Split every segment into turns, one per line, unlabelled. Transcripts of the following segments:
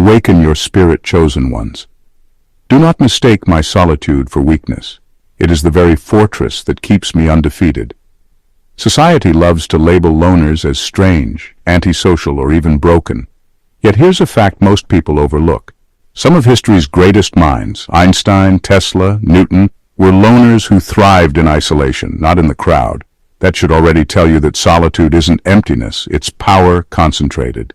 Awaken your spirit chosen ones. Do not mistake my solitude for weakness. It is the very fortress that keeps me undefeated. Society loves to label loners as strange, antisocial, or even broken. Yet here's a fact most people overlook. Some of history's greatest minds, Einstein, Tesla, Newton, were loners who thrived in isolation, not in the crowd. That should already tell you that solitude isn't emptiness, it's power concentrated.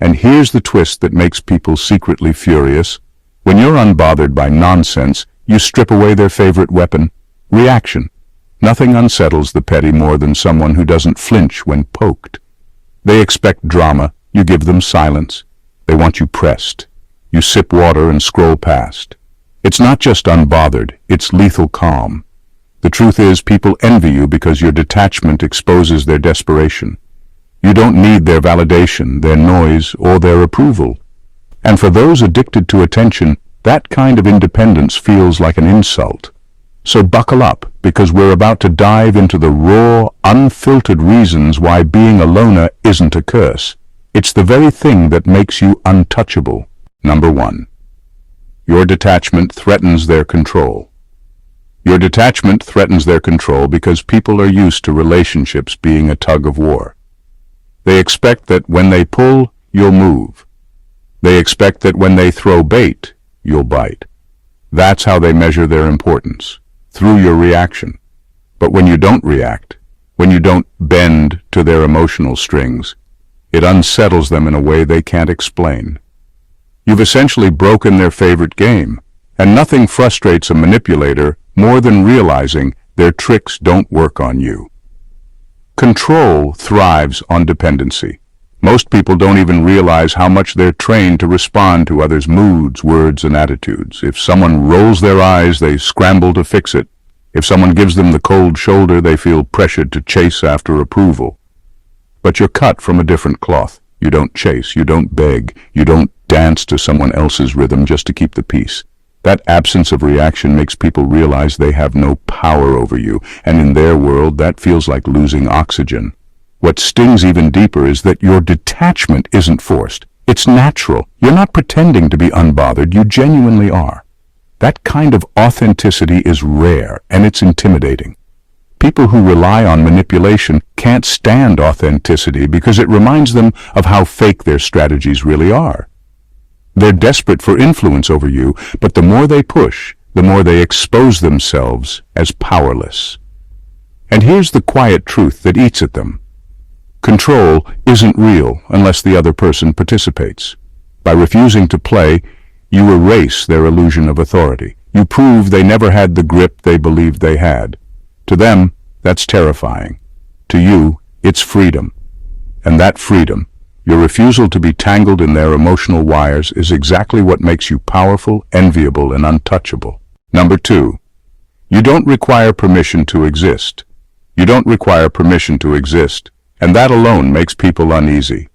And here's the twist that makes people secretly furious. When you're unbothered by nonsense, you strip away their favorite weapon, reaction. Nothing unsettles the petty more than someone who doesn't flinch when poked. They expect drama, you give them silence. They want you pressed. You sip water and scroll past. It's not just unbothered, it's lethal calm. The truth is, people envy you because your detachment exposes their desperation. You don't need their validation, their noise, or their approval. And for those addicted to attention, that kind of independence feels like an insult. So buckle up, because we're about to dive into the raw, unfiltered reasons why being a loner isn't a curse. It's the very thing that makes you untouchable. Number 1. Your detachment threatens their control. Your detachment threatens their control because people are used to relationships being a tug of war. They expect that when they pull, you'll move. They expect that when they throw bait, you'll bite. That's how they measure their importance, through your reaction. But when you don't react, when you don't bend to their emotional strings, it unsettles them in a way they can't explain. You've essentially broken their favorite game, and nothing frustrates a manipulator more than realizing their tricks don't work on you. Control thrives on dependency. Most people don't even realize how much they're trained to respond to others' moods, words, and attitudes. If someone rolls their eyes, they scramble to fix it. If someone gives them the cold shoulder, they feel pressured to chase after approval. But you're cut from a different cloth. You don't chase, you don't beg, you don't dance to someone else's rhythm just to keep the peace. That absence of reaction makes people realize they have no power over you, and in their world that feels like losing oxygen. What stings even deeper is that your detachment isn't forced. It's natural. You're not pretending to be unbothered, you genuinely are. That kind of authenticity is rare, and it's intimidating. People who rely on manipulation can't stand authenticity because it reminds them of how fake their strategies really are. They're desperate for influence over you, but the more they push, the more they expose themselves as powerless. And here's the quiet truth that eats at them. Control isn't real unless the other person participates. By refusing to play, you erase their illusion of authority. You prove they never had the grip they believed they had. To them, that's terrifying. To you, it's freedom. And that freedom, your refusal to be tangled in their emotional wires, is exactly what makes you powerful, enviable, and untouchable. Number 2. You don't require permission to exist. You don't require permission to exist, and that alone makes people uneasy.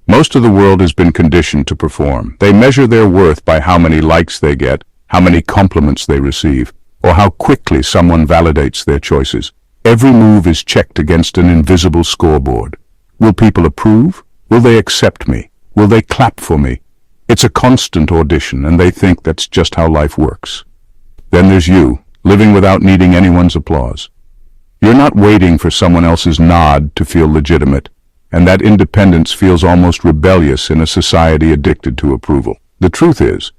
Most of the world has been conditioned to perform. They measure their worth by how many likes they get, how many compliments they receive, or how quickly someone validates their choices. Every move is checked against an invisible scoreboard. Will people approve? Will they accept me? Will they clap for me? It's a constant audition, and they think that's just how life works. Then there's you, living without needing anyone's applause. You're not waiting for someone else's nod to feel legitimate, and that independence feels almost rebellious in a society addicted to approval. The truth is,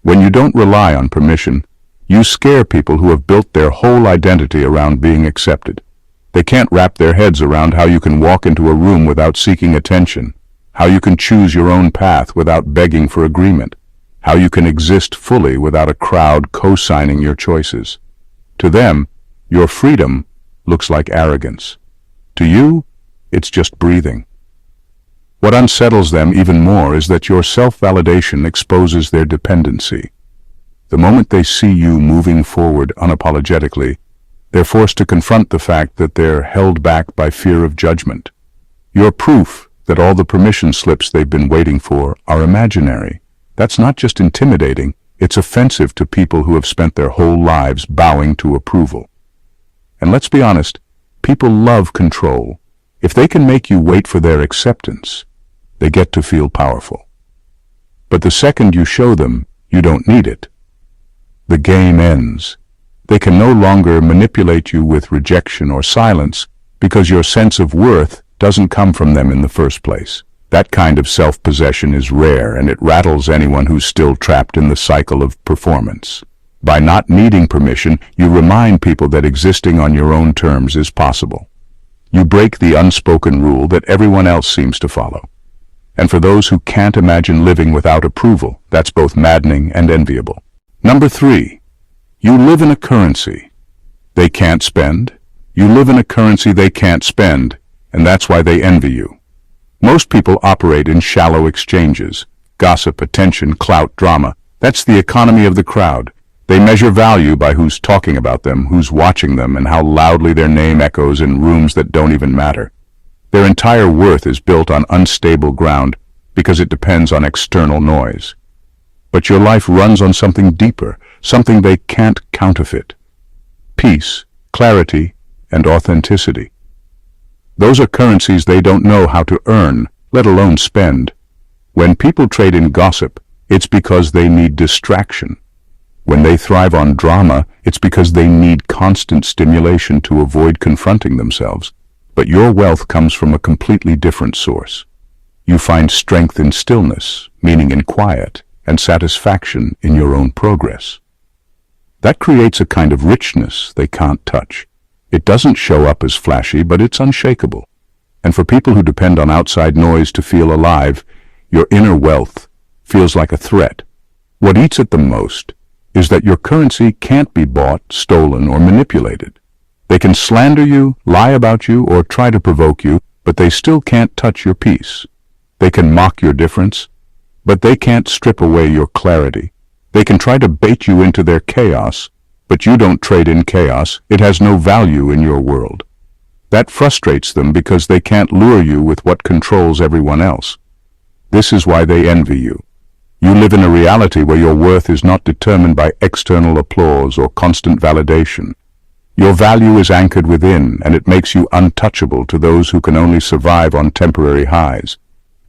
when you don't rely on permission, you scare people who have built their whole identity around being accepted. They can't wrap their heads around how you can walk into a room without seeking attention, how you can choose your own path without begging for agreement, how you can exist fully without a crowd co-signing your choices. To them, your freedom looks like arrogance. To you, it's just breathing. What unsettles them even more is that your self-validation exposes their dependency. The moment they see you moving forward unapologetically, they're forced to confront the fact that they're held back by fear of judgment. You're proof that all the permission slips they've been waiting for are imaginary. That's not just intimidating, it's offensive to people who have spent their whole lives bowing to approval. And let's be honest, people love control. If they can make you wait for their acceptance, they get to feel powerful. But the second you show them you don't need it, the game ends. They can no longer manipulate you with rejection or silence because your sense of worth doesn't come from them in the first place. That kind of self-possession is rare, and it rattles anyone who's still trapped in the cycle of performance. By not needing permission, you remind people that existing on your own terms is possible. You break the unspoken rule that everyone else seems to follow. And for those who can't imagine living without approval, that's both maddening and enviable. Number 3, you live in a currency they can't spend. You live in a currency they can't spend, and that's why they envy you. Most people operate in shallow exchanges: gossip, attention, clout, drama. That's the economy of the crowd. They measure value by who's talking about them, who's watching them, and how loudly their name echoes in rooms that don't even matter. Their entire worth is built on unstable ground because it depends on external noise. But your life runs on something deeper, something they can't counterfeit: peace, clarity, and authenticity. Those are currencies they don't know how to earn, let alone spend. When people trade in gossip, it's because they need distraction. When they thrive on drama, it's because they need constant stimulation to avoid confronting themselves. But your wealth comes from a completely different source. You find strength in stillness, meaning in quiet, and satisfaction in your own progress. That creates a kind of richness they can't touch. It doesn't show up as flashy, but it's unshakable. And for people who depend on outside noise to feel alive, your inner wealth feels like a threat. What eats it the most is that your currency can't be bought, stolen, or manipulated. They can slander you, lie about you, or try to provoke you, but they still can't touch your peace. They can mock your difference, but they can't strip away your clarity. They can try to bait you into their chaos, but you don't trade in chaos. It has no value in your world. That frustrates them because they can't lure you with what controls everyone else. This is why they envy you. You live in a reality where your worth is not determined by external applause or constant validation. Your value is anchored within, and it makes you untouchable to those who can only survive on temporary highs.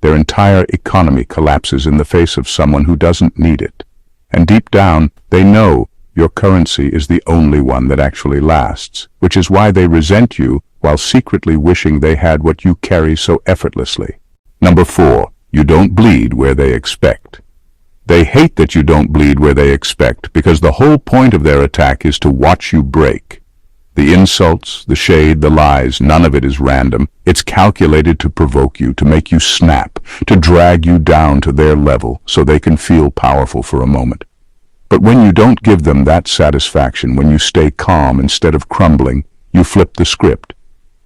Their entire economy collapses in the face of someone who doesn't need it. And deep down, they know your currency is the only one that actually lasts, which is why they resent you while secretly wishing they had what you carry so effortlessly. Number 4, you don't bleed where they expect. They hate that you don't bleed where they expect because the whole point of their attack is to watch you break. The insults, the shade, the lies, none of it is random. It's calculated to provoke you, to make you snap, to drag you down to their level so they can feel powerful for a moment. But when you don't give them that satisfaction, when you stay calm instead of crumbling, you flip the script.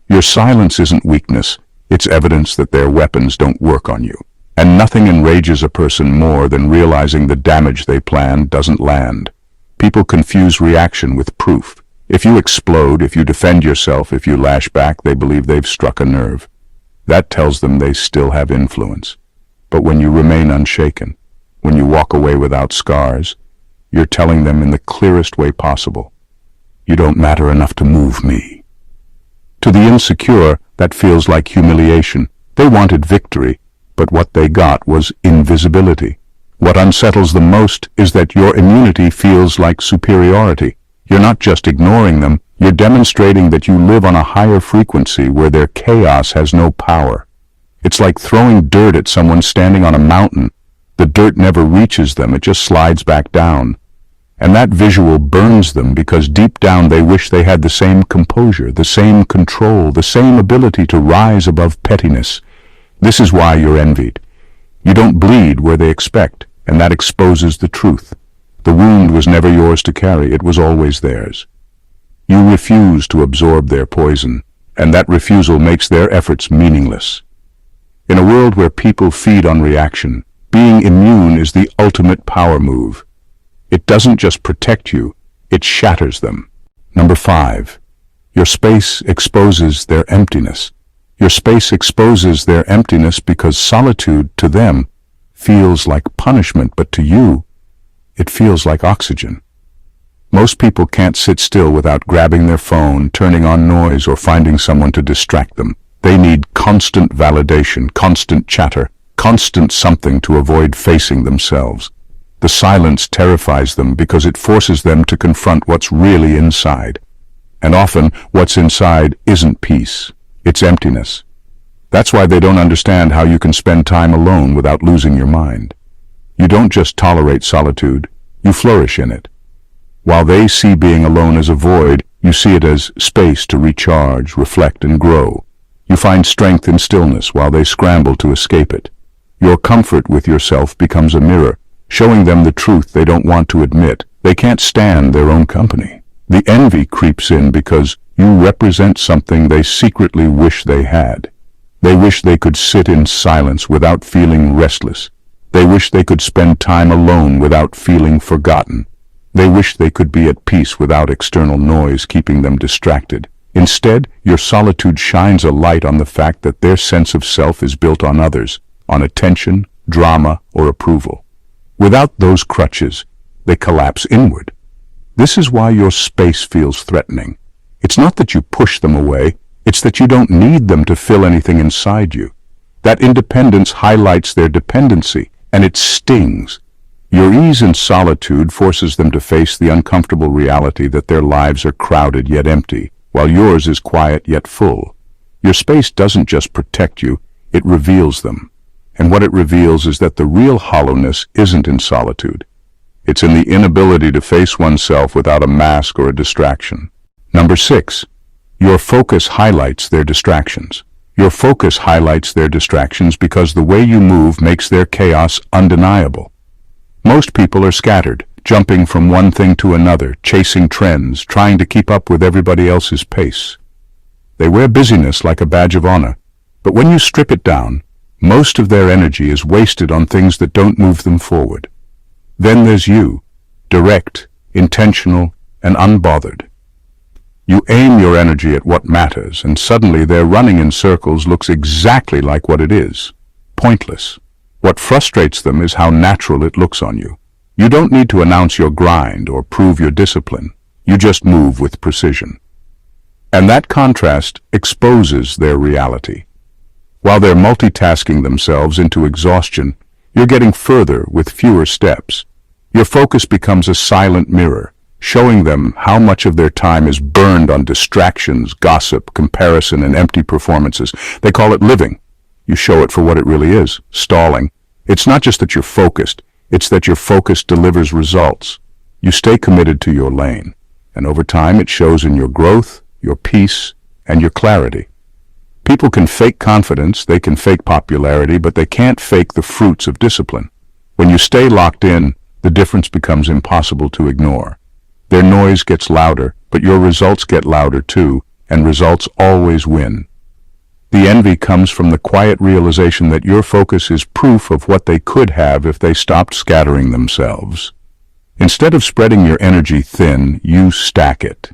Your silence isn't weakness, it's evidence that their weapons don't work on you. And nothing enrages a person more than realizing the damage they plan doesn't land. People confuse reaction with proof. If you explode, if you defend yourself, if you lash back, they believe they've struck a nerve. That tells them they still have influence. But when you remain unshaken, when you walk away without scars, you're telling them in the clearest way possible, you don't matter enough to move me. To the insecure, that feels like humiliation. They wanted victory, but what they got was invisibility. What unsettles them most is that your immunity feels like superiority. You're not just ignoring them, you're demonstrating that you live on a higher frequency where their chaos has no power. It's like throwing dirt at someone standing on a mountain. The dirt never reaches them, it just slides back down. And that visual burns them because deep down they wish they had the same composure, the same control, the same ability to rise above pettiness. This is why you're envied. You don't bleed where they expect, and that exposes the truth. The wound was never yours to carry, it was always theirs. You refuse to absorb their poison, and that refusal makes their efforts meaningless. In a world where people feed on reaction, being immune is the ultimate power move. It doesn't just protect you, it shatters them. Number 5, your space exposes their emptiness. Your space exposes their emptiness because solitude to them feels like punishment, but to you, it feels like oxygen. Most people can't sit still without grabbing their phone, turning on noise, or finding someone to distract them. They need constant validation, constant chatter. constant something to avoid facing themselves. The silence terrifies them because it forces them to confront what's really inside. And often, what's inside isn't peace, it's emptiness. That's why they don't understand how you can spend time alone without losing your mind. You don't just tolerate solitude, you flourish in it. While they see being alone as a void, you see it as space to recharge, reflect, and grow. You find strength in stillness while they scramble to escape it. Your comfort with yourself becomes a mirror, showing them the truth they don't want to admit. They can't stand their own company. The envy creeps in because you represent something they secretly wish they had. They wish they could sit in silence without feeling restless. They wish they could spend time alone without feeling forgotten. They wish they could be at peace without external noise keeping them distracted. Instead, your solitude shines a light on the fact that their sense of self is built on others, on attention, drama, or approval. Without those crutches, they collapse inward. This is why your space feels threatening. It's not that you push them away, it's that you don't need them to fill anything inside you. That independence highlights their dependency, and it stings. Your ease in solitude forces them to face the uncomfortable reality that their lives are crowded yet empty, while yours is quiet yet full. Your space doesn't just protect you, it reveals them. And what it reveals is that the real hollowness isn't in solitude. It's in the inability to face oneself without a mask or a distraction. Number 6. Your focus highlights their distractions. Your focus highlights their distractions because the way you move makes their chaos undeniable. Most people are scattered, jumping from one thing to another, chasing trends, trying to keep up with everybody else's pace. They wear busyness like a badge of honor, but when you strip it down, most of their energy is wasted on things that don't move them forward. Then there's you, direct, intentional, and unbothered. You aim your energy at what matters, and suddenly their running in circles looks exactly like what it is, pointless. What frustrates them is how natural it looks on you. You don't need to announce your grind or prove your discipline. You just move with precision. And that contrast exposes their reality. While they're multitasking themselves into exhaustion, you're getting further with fewer steps. Your focus becomes a silent mirror, showing them how much of their time is burned on distractions, gossip, comparison, and empty performances. They call it living. You show it for what it really is, stalling. It's not just that you're focused, it's that your focus delivers results. You stay committed to your lane, and over time it shows in your growth, your peace, and your clarity. People can fake confidence, they can fake popularity, but they can't fake the fruits of discipline. When you stay locked in, the difference becomes impossible to ignore. Their noise gets louder, but your results get louder too, and results always win. The envy comes from the quiet realization that your focus is proof of what they could have if they stopped scattering themselves. Instead of spreading your energy thin, you stack it.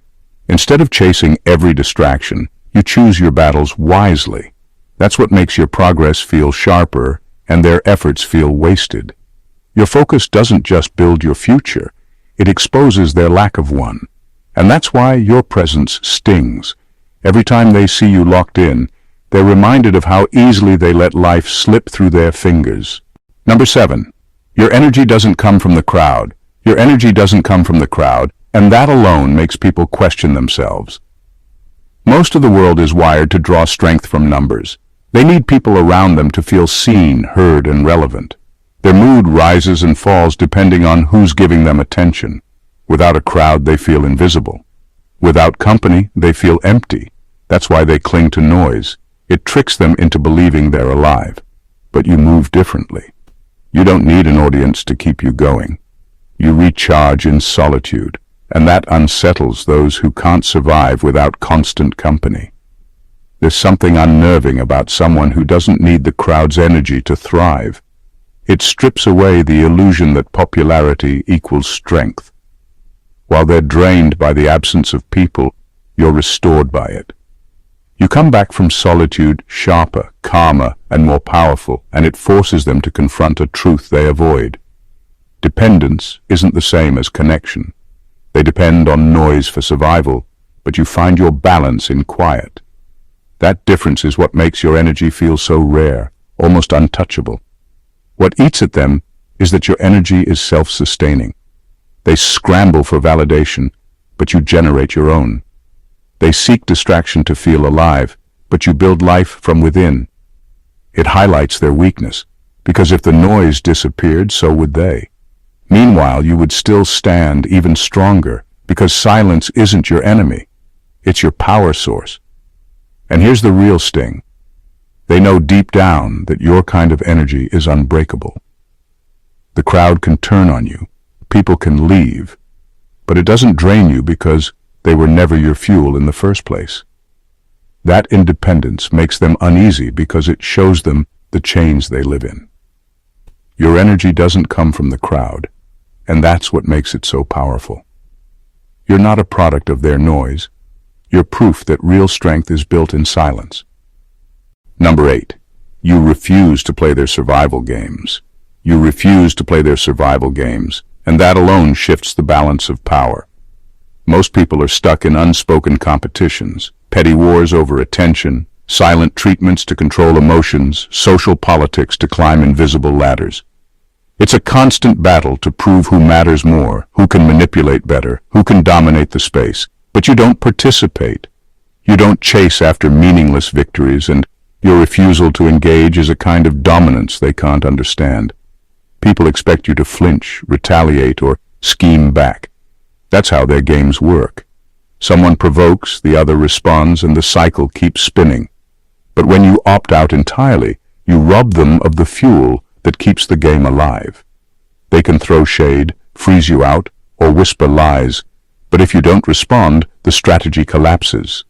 Instead of chasing every distraction, you choose your battles wisely. That's what makes your progress feel sharper and their efforts feel wasted. Your focus doesn't just build your future, it exposes their lack of one. And that's why your presence stings. Every time they see you locked in, they're reminded of how easily they let life slip through their fingers. Number 7. Your energy doesn't come from the crowd. Your energy doesn't come from the crowd, and that alone makes people question themselves. Most of the world is wired to draw strength from numbers. They need people around them to feel seen, heard, and relevant. Their mood rises and falls depending on who's giving them attention. Without a crowd, they feel invisible. Without company, they feel empty. That's why they cling to noise. It tricks them into believing they're alive. But you move differently. You don't need an audience to keep you going. You recharge in solitude, and that unsettles those who can't survive without constant company. There's something unnerving about someone who doesn't need the crowd's energy to thrive. It strips away the illusion that popularity equals strength. While they're drained by the absence of people, you're restored by it. You come back from solitude sharper, calmer, and more powerful, and it forces them to confront a truth they avoid. Dependence isn't the same as connection. They depend on noise for survival, but you find your balance in quiet. That difference is what makes your energy feel so rare, almost untouchable. What eats at them is that your energy is self-sustaining. They scramble for validation, but you generate your own. They seek distraction to feel alive, but you build life from within. It highlights their weakness, because if the noise disappeared, so would they. Meanwhile, you would still stand even stronger, because silence isn't your enemy. It's your power source. And here's the real sting. They know deep down that your kind of energy is unbreakable. The crowd can turn on you, people can leave, but it doesn't drain you because they were never your fuel in the first place. That independence makes them uneasy because it shows them the chains they live in. Your energy doesn't come from the crowd, and that's what makes it so powerful. You're not a product of their noise. You're proof that real strength is built in silence. Number 8. You refuse to play their survival games. You refuse to play their survival games, and that alone shifts the balance of power. Most people are stuck in unspoken competitions, petty wars over attention, silent treatments to control emotions, social politics to climb invisible ladders. It's a constant battle to prove who matters more, who can manipulate better, who can dominate the space. But you don't participate. You don't chase after meaningless victories, and your refusal to engage is a kind of dominance they can't understand. People expect you to flinch, retaliate, or scheme back. That's how their games work. Someone provokes, the other responds, and the cycle keeps spinning. But when you opt out entirely, you rob them of the fuel that keeps the game alive. They can throw shade, freeze you out, or whisper lies, but if you don't respond, the strategy collapses.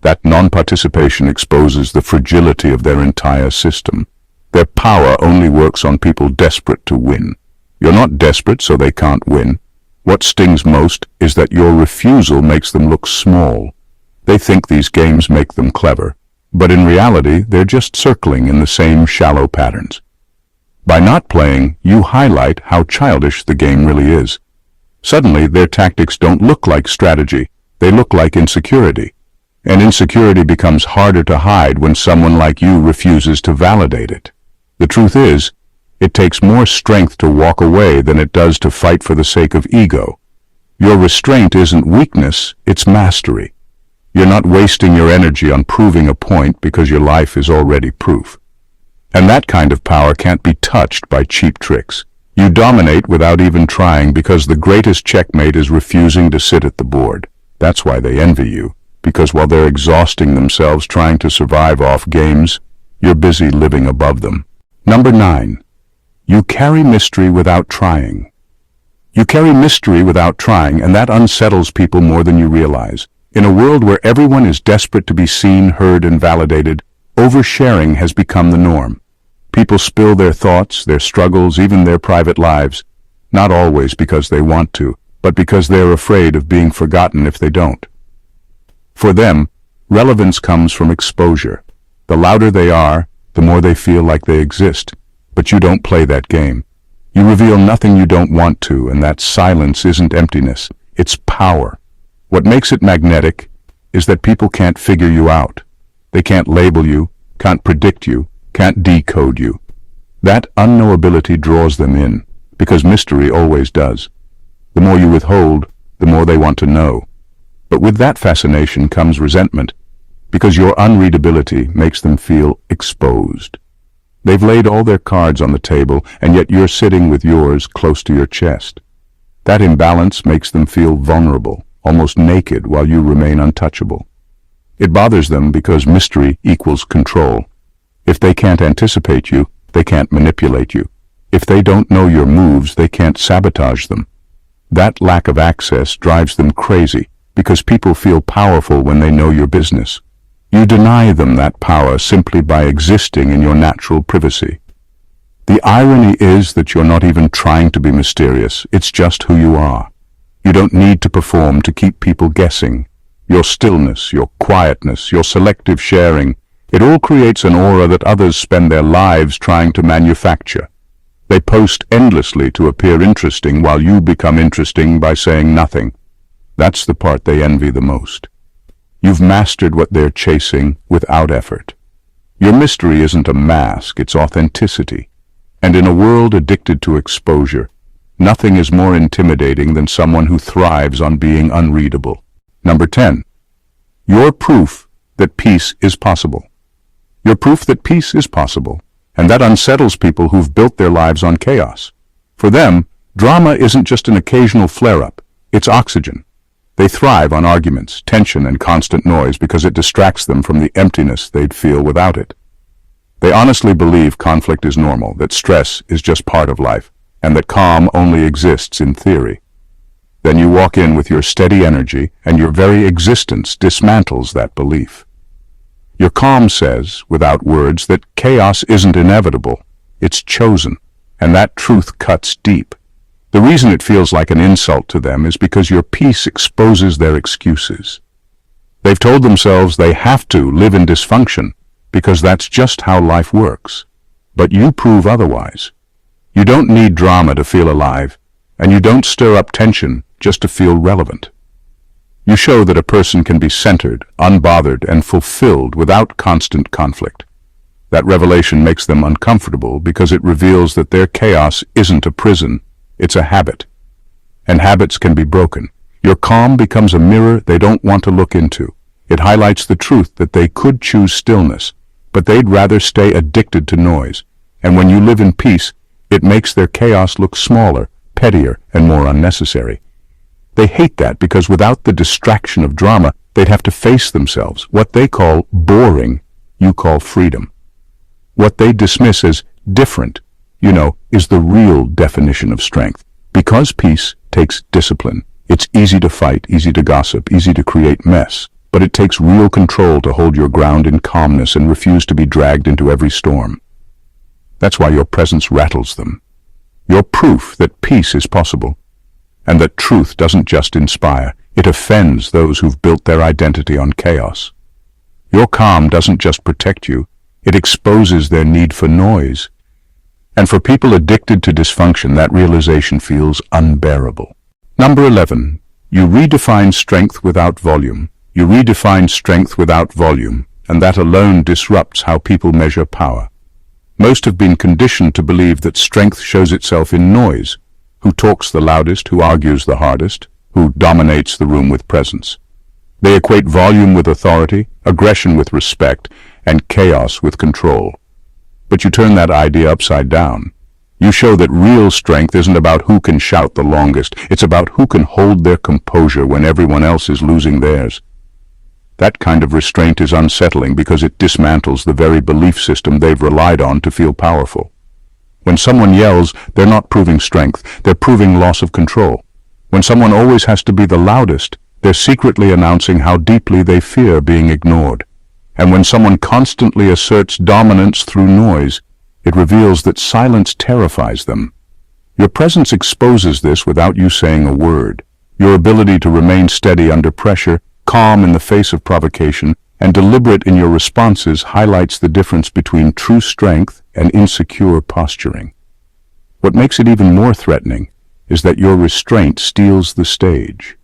That non-participation exposes the fragility of their entire system. Their power only works on people desperate to win. You're not desperate, so they can't win. What stings most is that your refusal makes them look small. They think these games make them clever, but in reality, they're just circling in the same shallow patterns. By not playing, you highlight how childish the game really is. Suddenly, their tactics don't look like strategy, they look like insecurity. And insecurity becomes harder to hide when someone like you refuses to validate it. The truth is, it takes more strength to walk away than it does to fight for the sake of ego. Your restraint isn't weakness, it's mastery. You're not wasting your energy on proving a point because your life is already proof. And that kind of power can't be touched by cheap tricks. You dominate without even trying because the greatest checkmate is refusing to sit at the board. That's why they envy you, because while they're exhausting themselves trying to survive off games, you're busy living above them. Number 9. You carry mystery without trying. You carry mystery without trying, and that unsettles people more than you realize. In a world where everyone is desperate to be seen, heard, and validated, oversharing has become the norm. People spill their thoughts, their struggles, even their private lives, not always because they want to, but because they're afraid of being forgotten if they don't. For them, relevance comes from exposure. The louder they are, the more they feel like they exist. But you don't play that game. You reveal nothing you don't want to, and that silence isn't emptiness, it's power. What makes it magnetic is that people can't figure you out. They can't label you, can't predict you, can't decode you. That unknowability draws them in, because mystery always does. The more you withhold, the more they want to know. But with that fascination comes resentment, because your unreadability makes them feel exposed. They've laid all their cards on the table, and yet you're sitting with yours close to your chest. That imbalance makes them feel vulnerable, almost naked, while you remain untouchable. It bothers them because mystery equals control. If they can't anticipate you, they can't manipulate you. If they don't know your moves, they can't sabotage them. That lack of access drives them crazy, because people feel powerful when they know your business. You deny them that power simply by existing in your natural privacy. The irony is that you're not even trying to be mysterious, it's just who you are. You don't need to perform to keep people guessing. Your stillness, your quietness, your selective sharing, it all creates an aura that others spend their lives trying to manufacture. They post endlessly to appear interesting while you become interesting by saying nothing. That's the part they envy the most. You've mastered what they're chasing without effort. Your mystery isn't a mask, it's authenticity. And in a world addicted to exposure, nothing is more intimidating than someone who thrives on being unreadable. Number 10. Your proof that peace is possible. Your proof that peace is possible, and that unsettles people who've built their lives on chaos. For them, drama isn't just an occasional flare-up, it's oxygen. They thrive on arguments, tension, and constant noise because it distracts them from the emptiness they'd feel without it. They honestly believe conflict is normal, that stress is just part of life, and that calm only exists in theory. Then you walk in with your steady energy, and your very existence dismantles that belief. Your calm says, without words, that chaos isn't inevitable, it's chosen, and that truth cuts deep. The reason it feels like an insult to them is because your peace exposes their excuses. They've told themselves they have to live in dysfunction because that's just how life works. But you prove otherwise. You don't need drama to feel alive, and you don't stir up tension just to feel relevant. You show that a person can be centered, unbothered, and fulfilled without constant conflict. That revelation makes them uncomfortable because it reveals that their chaos isn't a prison, it's a habit. And habits can be broken. Your calm becomes a mirror they don't want to look into. It highlights the truth that they could choose stillness, but they'd rather stay addicted to noise. And when you live in peace, it makes their chaos look smaller, pettier, and more unnecessary. They hate that because without the distraction of drama, they'd have to face themselves. What they call boring, you call freedom. What they dismiss as different, is the real definition of strength. Because peace takes discipline. It's easy to fight, easy to gossip, easy to create mess. But it takes real control to hold your ground in calmness and refuse to be dragged into every storm. That's why your presence rattles them. You're proof that peace is possible, and that truth doesn't just inspire, it offends those who've built their identity on chaos. Your calm doesn't just protect you, it exposes their need for noise. And for people addicted to dysfunction, that realization feels unbearable. Number 11. You redefine strength without volume. You redefine strength without volume, and that alone disrupts how people measure power. Most have been conditioned to believe that strength shows itself in noise. Who talks the loudest, who argues the hardest, who dominates the room with presence. They equate volume with authority, aggression with respect, and chaos with control. But you turn that idea upside down. You show that real strength isn't about who can shout the longest, it's about who can hold their composure when everyone else is losing theirs. That kind of restraint is unsettling because it dismantles the very belief system they've relied on to feel powerful. When someone yells, they're not proving strength, they're proving loss of control. When someone always has to be the loudest, they're secretly announcing how deeply they fear being ignored. And when someone constantly asserts dominance through noise, it reveals that silence terrifies them. Your presence exposes this without you saying a word. Your ability to remain steady under pressure, calm in the face of provocation, and deliberate in your responses highlights the difference between true strength and insecure posturing. What makes it even more threatening is that your restraint steals the stage.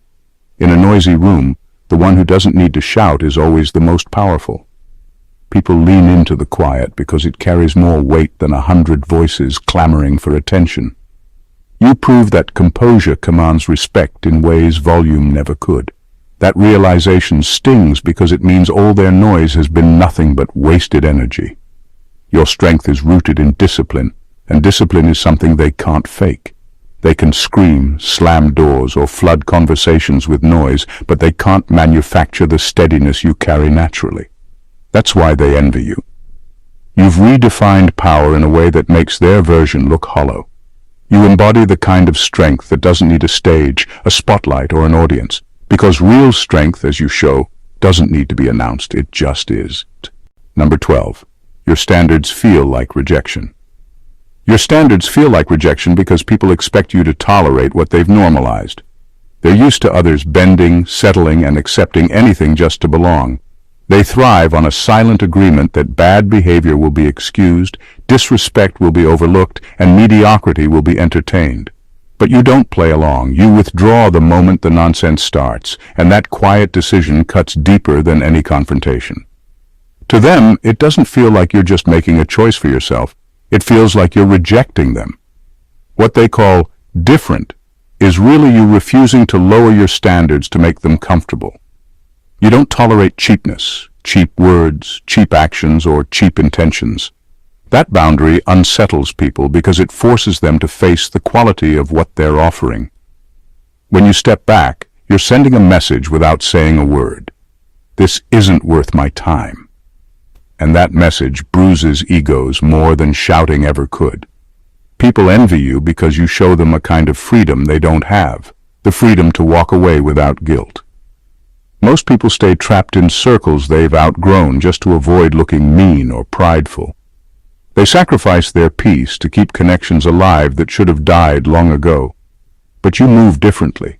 In a noisy room, the one who doesn't need to shout is always the most powerful. People lean into the quiet because it carries more weight than 100 voices clamoring for attention. You prove that composure commands respect in ways volume never could. That realization stings because it means all their noise has been nothing but wasted energy. Your strength is rooted in discipline, and discipline is something they can't fake. They can scream, slam doors, or flood conversations with noise, but they can't manufacture the steadiness you carry naturally. That's why they envy you. You've redefined power in a way that makes their version look hollow. You embody the kind of strength that doesn't need a stage, a spotlight, or an audience. Because real strength, as you show, doesn't need to be announced, it just is. Number 12. Your standards feel like rejection. Your standards feel like rejection because people expect you to tolerate what they've normalized. They're used to others bending, settling, and accepting anything just to belong. They thrive on a silent agreement that bad behavior will be excused, disrespect will be overlooked, and mediocrity will be entertained. But you don't play along. You withdraw the moment the nonsense starts, and that quiet decision cuts deeper than any confrontation. To them, it doesn't feel like you're just making a choice for yourself. It feels like you're rejecting them. What they call different is really you refusing to lower your standards to make them comfortable. You don't tolerate cheapness, cheap words, cheap actions, or cheap intentions. That boundary unsettles people because it forces them to face the quality of what they're offering. When you step back, you're sending a message without saying a word. This isn't worth my time. And that message bruises egos more than shouting ever could. People envy you because you show them a kind of freedom they don't have, the freedom to walk away without guilt. Most people stay trapped in circles they've outgrown just to avoid looking mean or prideful. They sacrifice their peace to keep connections alive that should have died long ago. But you move differently.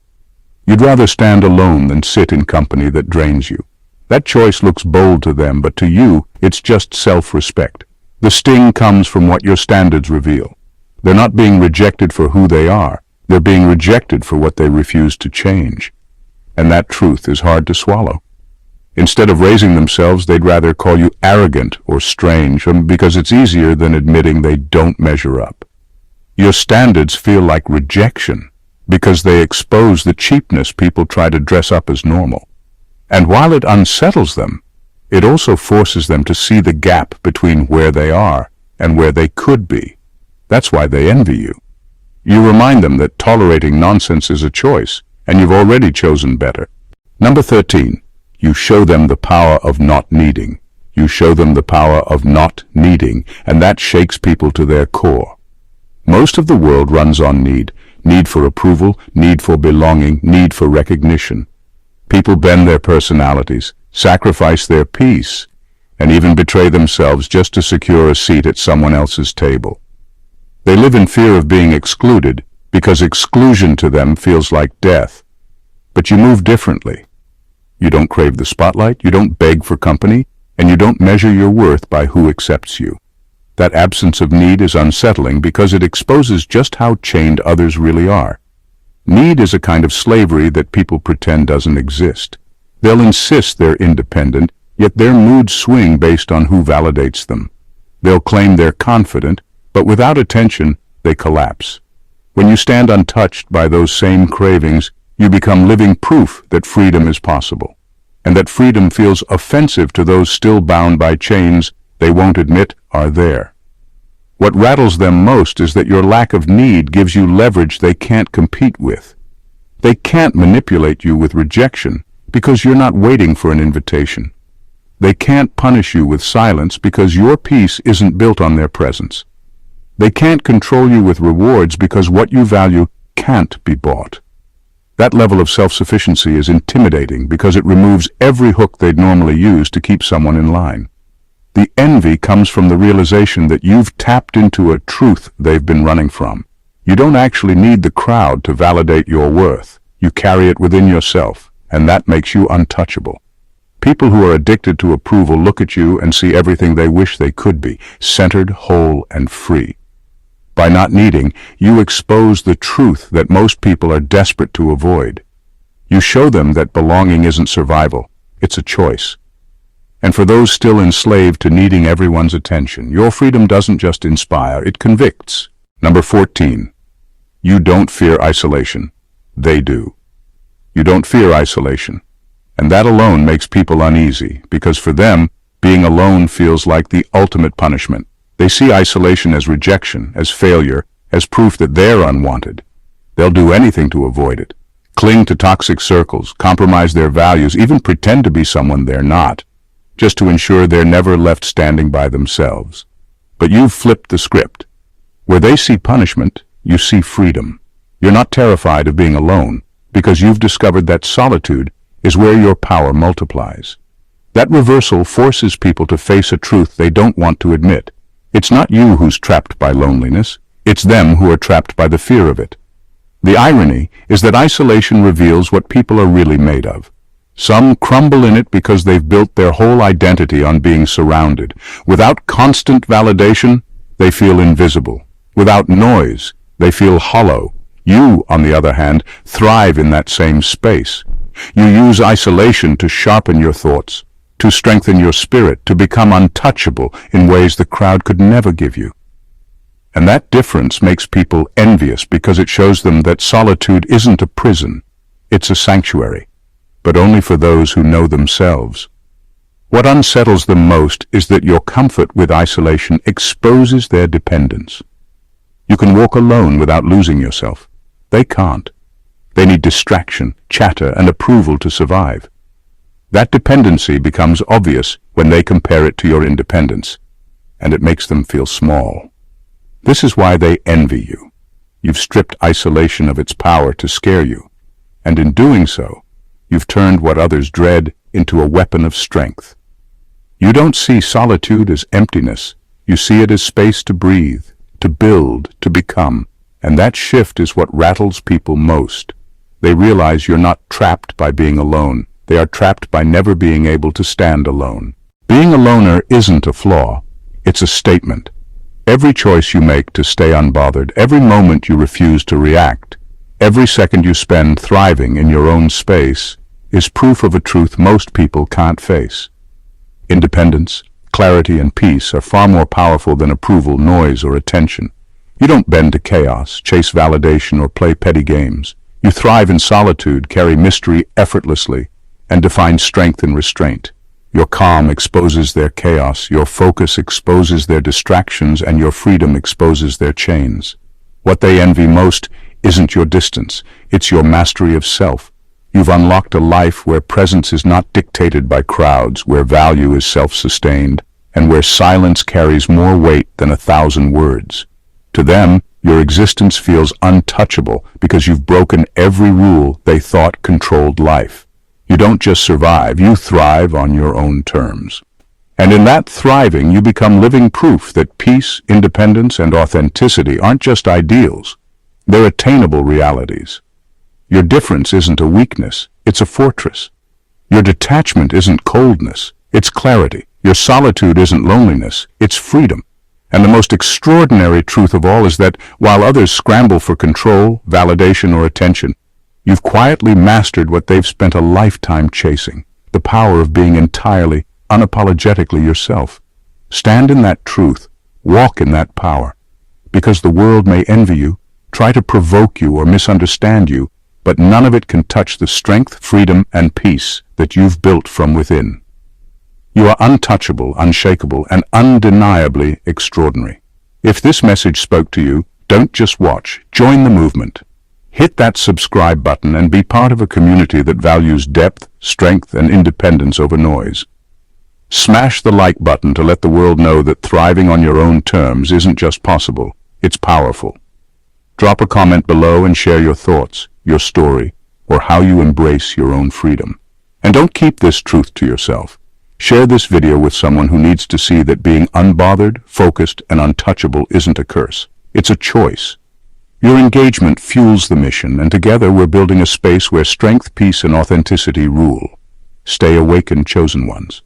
You'd rather stand alone than sit in company that drains you. That choice looks bold to them, but to you, it's just self-respect. The sting comes from what your standards reveal. They're not being rejected for who they are. They're being rejected for what they refuse to change. And that truth is hard to swallow. Instead of raising themselves, they'd rather call you arrogant or strange, because it's easier than admitting they don't measure up. Your standards feel like rejection because they expose the cheapness people try to dress up as normal. And while it unsettles them, it also forces them to see the gap between where they are and where they could be. That's why they envy you. You remind them that tolerating nonsense is a choice, and you've already chosen better. Number 13, you show them the power of not needing. You show them the power of not needing, and that shakes people to their core. Most of the world runs on need. Need for approval, need for belonging, need for recognition. People bend their personalities, sacrifice their peace, and even betray themselves just to secure a seat at someone else's table. They live in fear of being excluded because exclusion to them feels like death. But you move differently. You don't crave the spotlight, you don't beg for company, and you don't measure your worth by who accepts you. That absence of need is unsettling because it exposes just how chained others really are. Need is a kind of slavery that people pretend doesn't exist. They'll insist they're independent, yet their moods swing based on who validates them. They'll claim they're confident, but without attention, they collapse. When you stand untouched by those same cravings, you become living proof that freedom is possible, and that freedom feels offensive to those still bound by chains they won't admit are there. What rattles them most is that your lack of need gives you leverage they can't compete with. They can't manipulate you with rejection because you're not waiting for an invitation. They can't punish you with silence because your peace isn't built on their presence. They can't control you with rewards because what you value can't be bought. That level of self-sufficiency is intimidating because it removes every hook they'd normally use to keep someone in line. The envy comes from the realization that you've tapped into a truth they've been running from. You don't actually need the crowd to validate your worth. You carry it within yourself, and that makes you untouchable. People who are addicted to approval look at you and see everything they wish they could be, centered, whole, and free. By not needing, you expose the truth that most people are desperate to avoid. You show them that belonging isn't survival, it's a choice. And for those still enslaved to needing everyone's attention, your freedom doesn't just inspire, it convicts. Number 14, you don't fear isolation. They do. You don't fear isolation. And that alone makes people uneasy, because for them, being alone feels like the ultimate punishment. They see isolation as rejection, as failure, as proof that they're unwanted. They'll do anything to avoid it. Cling to toxic circles, compromise their values, even pretend to be someone they're not, just to ensure they're never left standing by themselves. But you've flipped the script. Where they see punishment, you see freedom. You're not terrified of being alone, because you've discovered that solitude is where your power multiplies. That reversal forces people to face a truth they don't want to admit. It's not you who's trapped by loneliness, it's them who are trapped by the fear of it. The irony is that isolation reveals what people are really made of. Some crumble in it because they've built their whole identity on being surrounded. Without constant validation, they feel invisible. Without noise, they feel hollow. You, on the other hand, thrive in that same space. You use isolation to sharpen your thoughts, to strengthen your spirit, to become untouchable in ways the crowd could never give you. And that difference makes people envious because it shows them that solitude isn't a prison, it's a sanctuary, but only for those who know themselves. What unsettles them most is that your comfort with isolation exposes their dependence. You can walk alone without losing yourself. They can't. They need distraction, chatter, and approval to survive. That dependency becomes obvious when they compare it to your independence, and it makes them feel small. This is why they envy you. You've stripped isolation of its power to scare you, and in doing so, you've turned what others dread into a weapon of strength. You don't see solitude as emptiness. You see it as space to breathe, to build, to become, and that shift is what rattles people most. They realize you're not trapped by being alone. They are trapped by never being able to stand alone. Being a loner isn't a flaw. It's a statement. Every choice you make to stay unbothered, every moment you refuse to react, every second you spend thriving in your own space is proof of a truth most people can't face. Independence, clarity, and peace are far more powerful than approval, noise, or attention. You don't bend to chaos, chase validation, or play petty games. You thrive in solitude, carry mystery effortlessly, and define strength in restraint. Your calm exposes their chaos, your focus exposes their distractions, and your freedom exposes their chains. What they envy most isn't your distance, it's your mastery of self. You've unlocked a life where presence is not dictated by crowds, where value is self-sustained, and where silence carries more weight than 1,000 words. To them, your existence feels untouchable because you've broken every rule they thought controlled life. You don't just survive, you thrive on your own terms. And in that thriving, you become living proof that peace, independence, and authenticity aren't just ideals. They're attainable realities. Your difference isn't a weakness, it's a fortress. Your detachment isn't coldness, it's clarity. Your solitude isn't loneliness, it's freedom. And the most extraordinary truth of all is that while others scramble for control, validation, or attention, you've quietly mastered what they've spent a lifetime chasing, the power of being entirely, unapologetically yourself. Stand in that truth, walk in that power. Because the world may envy you, try to provoke you or misunderstand you, but none of it can touch the strength, freedom, and peace that you've built from within. You are untouchable, unshakable, and undeniably extraordinary. If this message spoke to you, don't just watch, join the movement. Hit that subscribe button and be part of a community that values depth, strength, and independence over noise. Smash the like button to let the world know that thriving on your own terms isn't just possible, it's powerful. Drop a comment below and share your thoughts, your story, or how you embrace your own freedom. And don't keep this truth to yourself. Share this video with someone who needs to see that being unbothered, focused, and untouchable isn't a curse. It's a choice. Your engagement fuels the mission, and together we're building a space where strength, peace, and authenticity rule. Stay awakened, chosen ones.